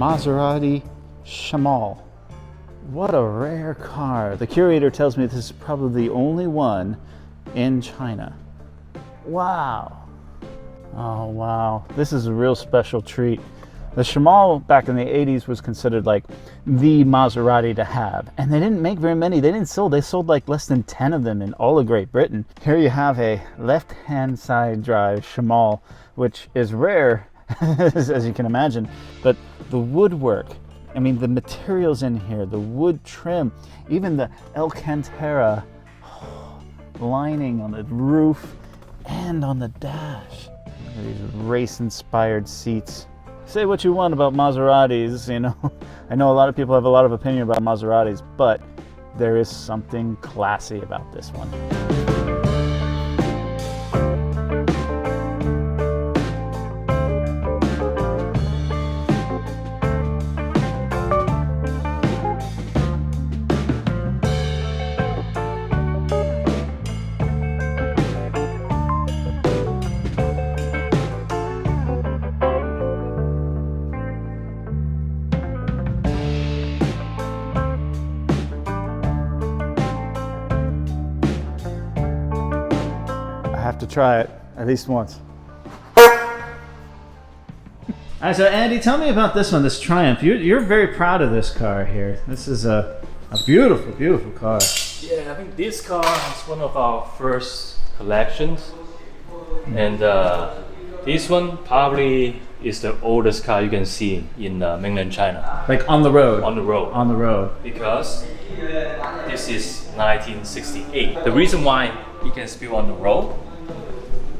Maserati Shamal. What a rare car. The curator tells me this is probably the only one in China. Wow. Oh wow, this is a real special treat. The Shamal back in the 80s was considered like the Maserati to have, and they didn't make very many. They sold like less than 10 of them in all of Great Britain. Here you have a left-hand side drive Shamal, which is rare as you can imagine, but the woodwork, I mean the materials in here, the wood trim, even the Alcantara lining on the roof and on the dash. Look at these race-inspired seats. Say what you want about Maseratis, you know. I know a lot of people have a lot of opinion about Maseratis, but there is something classy about this one. To try it at least once. Alright, so Andy, tell me about this one, this Triumph. You're very proud of this car here. This is a beautiful, beautiful car. Yeah, I think this car is one of our first collections, and this one probably is the oldest car you can see in mainland China. Like on the road? On the road. On the road. Because this is 1968. The reason why it can still on the road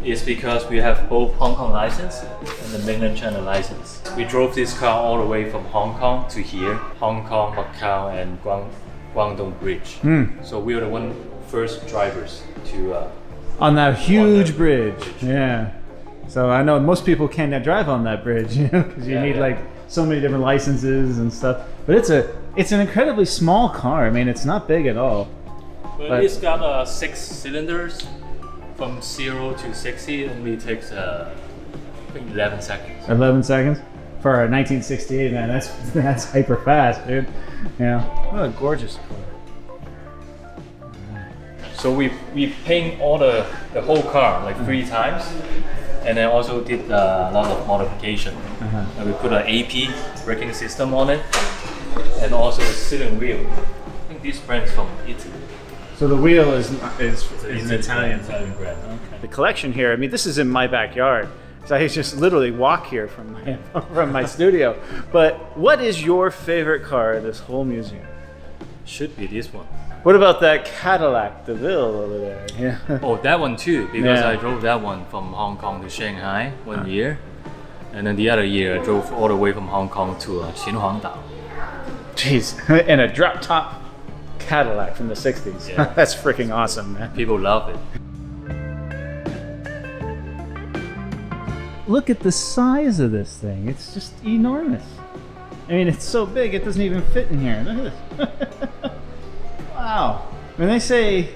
is because we have both Hong Kong license and the mainland China license. We drove this car all the way from Hong Kong to here, Hong Kong, Macau, and Guangdong Bridge. So we are the first drivers to on that huge bridge. Yeah. So I know most people can't drive on that bridge, you know, because you need like so many different licenses and stuff. But it's an incredibly small car. I mean, it's not big at all. But it's got 6 cylinders. From 0 to 60 only takes I think 11 seconds. 11 seconds? For a 1968, man, that's hyper fast, dude. Yeah. What a gorgeous car. So we paint all the whole car like 3 times, and then also did a lot of modification. And we put an AP braking system on it, and also a steering wheel. I think this brand is from Italy. So the wheel is an Italian brand. Okay. The collection here, I mean, this is in my backyard. So I just literally walk here from my studio. But what is your favorite car in this whole museum? Should be this one. What about that Cadillac DeVille over there? Yeah. Oh, that one too, because I drove that one from Hong Kong to Shanghai one year. And then the other year I drove all the way from Hong Kong to Qinhuangdao. Jeez, in a drop top Cadillac from the 60s. Yeah. That's freaking awesome, man. People love it. Look at the size of this thing. It's just enormous. I mean, it's so big it doesn't even fit in here. Look at this. Wow. When they say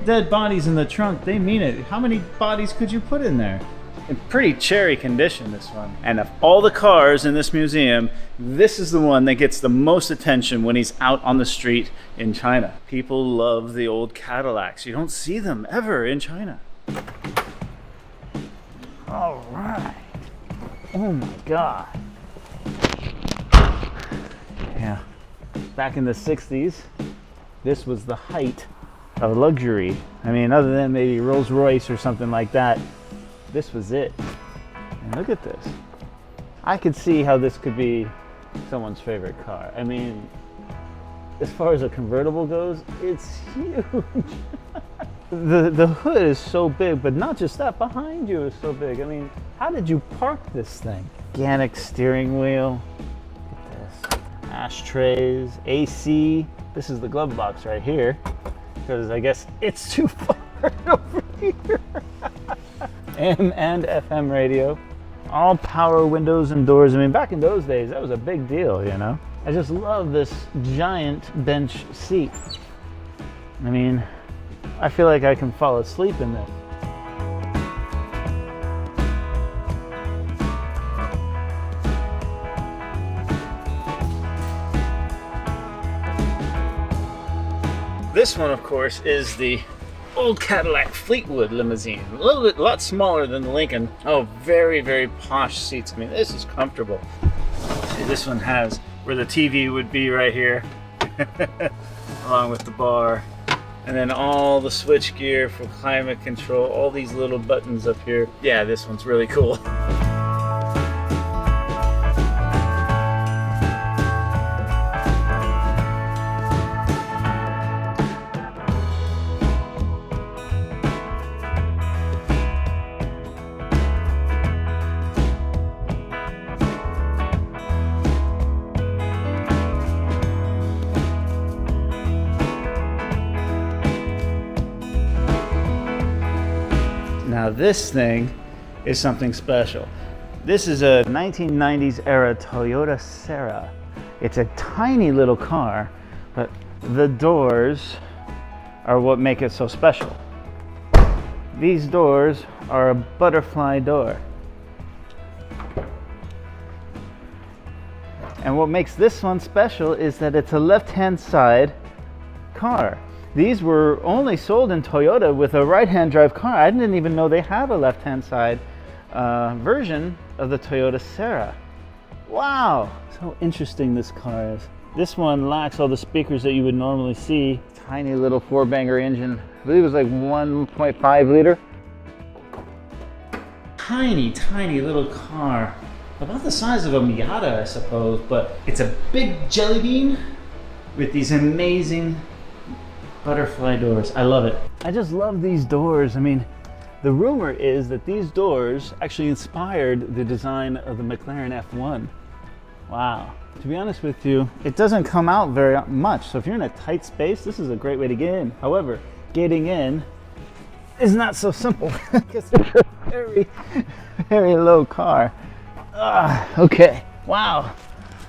dead bodies in the trunk, they mean it. How many bodies could you put in there? In pretty cherry condition, this one. And of all the cars in this museum, this is the one that gets the most attention when he's out on the street in China. People love the old Cadillacs. You don't see them ever in China. All right. Oh my God. Yeah. Back in the 60s, this was the height of luxury. I mean, other than maybe Rolls Royce or something like that, this was it. And look at this. I could see how this could be someone's favorite car. I mean, as far as a convertible goes, it's huge. The hood is so big, but not just that, behind you is so big. I mean, how did you park this thing? Organic steering wheel. Look at this. Ashtrays, AC. This is the glove box right here, because I guess it's too far over here. AM and FM radio. All power windows and doors. I mean, back in those days, that was a big deal, you know? I just love this giant bench seat. I mean, I feel like I can fall asleep in this. This one, of course, is the old Cadillac Fleetwood limousine. A lot smaller than the Lincoln. Oh, very, very posh seats. I mean, this is comfortable. See, this one has where the TV would be right here, along with the bar. And then all the switch gear for climate control, all these little buttons up here. Yeah, this one's really cool. Now this thing is something special. This is a 1990s era Toyota Serra. It's a tiny little car, but the doors are what make it so special. These doors are a butterfly door. And what makes this one special is that it's a left-hand side car. These were only sold in Toyota with a right-hand drive car. I didn't even know they have a left-hand side version of the Toyota Serra. Wow, so interesting this car is. This one lacks all the speakers that you would normally see. Tiny little four-banger engine. I believe it was like 1.5 liter. Tiny, tiny little car. About the size of a Miata, I suppose, but it's a big jelly bean with these amazing butterfly doors. I love it. I just love these doors. I mean, the rumor is that these doors actually inspired the design of the McLaren F1. Wow. To be honest with you, it doesn't come out very much. So if you're in a tight space, this is a great way to get in. However, getting in is not so simple because it's a very, very low car. Okay. Wow.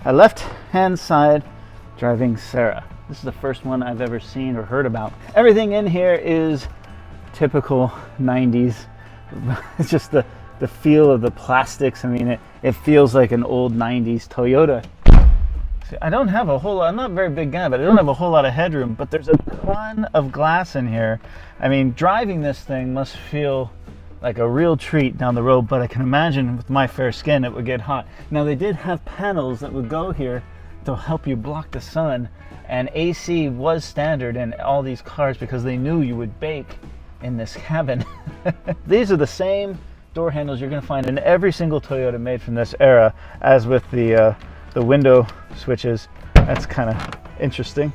A left-hand side driving Serra. This is the first one I've ever seen or heard about. Everything in here is typical 90s. It's just the feel of the plastics. I mean, it feels like an old 90s Toyota. See, I don't have a whole lot, I'm not a very big guy, but I don't have a whole lot of headroom, but there's a ton of glass in here. I mean, driving this thing must feel like a real treat down the road, but I can imagine with my fair skin it would get hot. Now, they did have panels that would go here to help you block the sun. And AC was standard in all these cars because they knew you would bake in this cabin. These are the same door handles you're going to find in every single Toyota made from this era, as with the window switches. That's kind of interesting.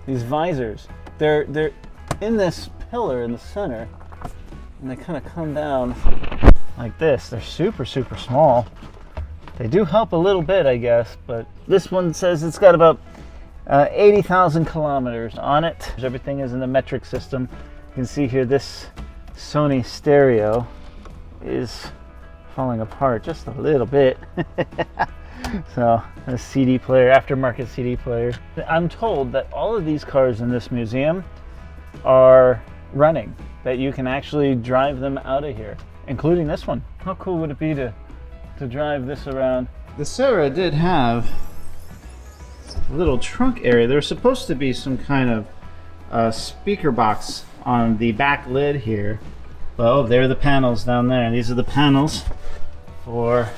These visors, they're in this pillar in the center, and they kind of come down like this. They're super, super small. They do help a little bit, I guess, but this one says it's got about 80,000 kilometers on it. Everything is in the metric system. You can see here this Sony stereo is falling apart just a little bit. So, a CD player, aftermarket CD player. I'm told that all of these cars in this museum are running, that you can actually drive them out of here, including this one. How cool would it be to drive this around? The Serra did have a little trunk area. There's supposed to be some kind of speaker box on the back lid here. Well, there are the panels down there. These are the panels for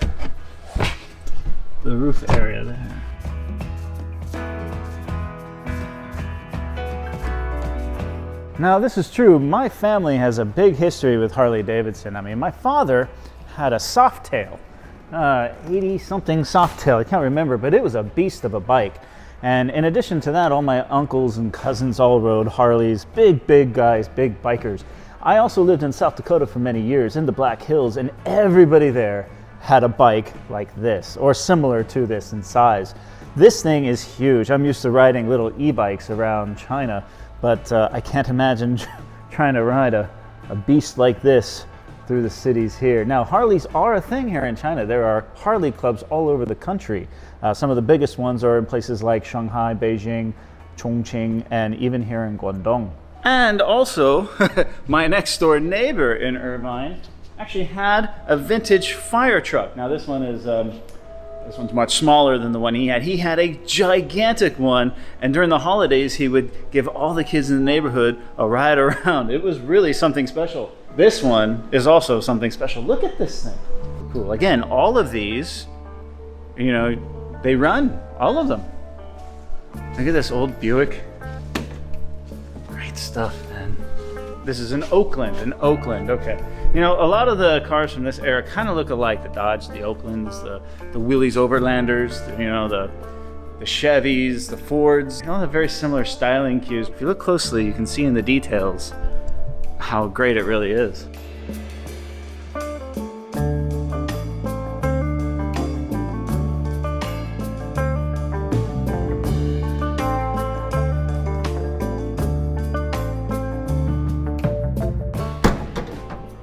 the roof area there. Now, this is true. My family has a big history with Harley Davidson. I mean, my father had a Softail. 80-something Softail, I can't remember, but it was a beast of a bike. And in addition to that, all my uncles and cousins all rode Harleys, big guys, big bikers. I also lived in South Dakota for many years, in the Black Hills, and everybody there had a bike like this, or similar to this in size. This thing is huge. I'm used to riding little e-bikes around China, but I can't imagine trying to ride a beast like this through the cities here. Now, Harleys are a thing here in China. There are Harley clubs all over the country. Some of the biggest ones are in places like Shanghai, Beijing, Chongqing, and even here in Guangdong. And also, my next door neighbor in Irvine actually had a vintage fire truck. Now, this one is This one's much smaller than the one he had. He had a gigantic one, and during the holidays, he would give all the kids in the neighborhood a ride around. It was really something special. This one is also something special. Look at this thing. Cool. Again, all of these, you know, they run, all of them. Look at this old Buick. Great stuff, man. This is in Oakland, okay. You know, a lot of the cars from this era kind of look alike. The Dodge, the Oaklands, the Willys Overlanders, you know, the Chevys, the Fords. They all have very similar styling cues. If you look closely, you can see in the details how great it really is.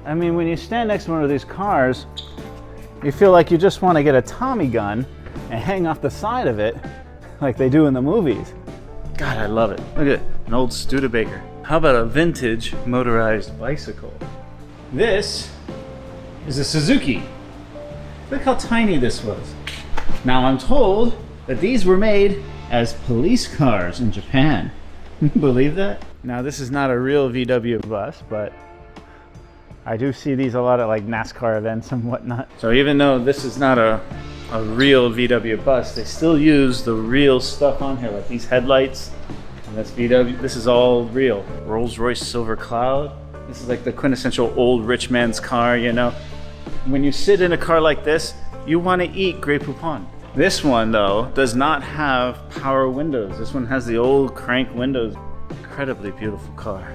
I mean, when you stand next to one of these cars, you feel like you just want to get a Tommy gun and hang off the side of it like they do in the movies. God, I love it. Look at it, an old Studebaker. How about a vintage motorized bicycle? This is a Suzuki. Look how tiny this was. Now I'm told that these were made as police cars in Japan. Believe that? Now this is not a real VW bus, but I do see these a lot at like NASCAR events and whatnot. So even though this is not a real VW bus, they still use the real stuff on here, like these headlights. And that's VW, this is all real. Rolls-Royce Silver Cloud. This is like the quintessential old rich man's car, you know. When you sit in a car like this, you want to eat Grey Poupon. This one though does not have power windows. This one has the old crank windows. Incredibly beautiful car.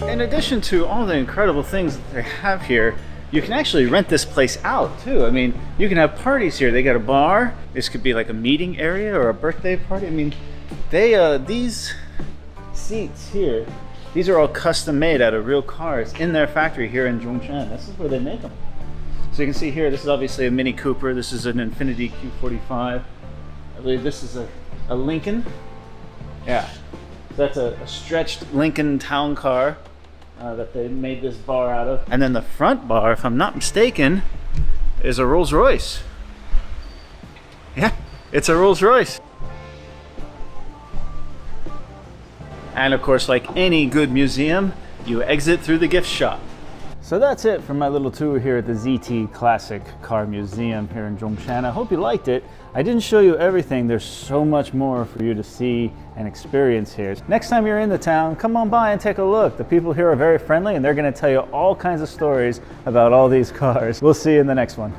In addition to all the incredible things that they have here, you can actually rent this place out too. I mean, you can have parties here. They got a bar. This could be like a meeting area or a birthday party. I mean, they these seats here, these are all custom made out of real cars in their factory here in Zhongshan. This is where they make them. So you can see here, this is obviously a Mini Cooper. This is an Infiniti Q45. I believe this is a Lincoln. Yeah, so that's a stretched Lincoln town car. That they made this bar out of. And then the front bar, if I'm not mistaken, is a Rolls Royce. Yeah, it's a Rolls Royce. And of course, like any good museum, you exit through the gift shop. So that's it for my little tour here at the ZT Classic Car Museum here in Zhongshan. I hope you liked it. I didn't show you everything. There's so much more for you to see and experience here. Next time you're in the town, come on by and take a look. The people here are very friendly and they're going to tell you all kinds of stories about all these cars. We'll see you in the next one.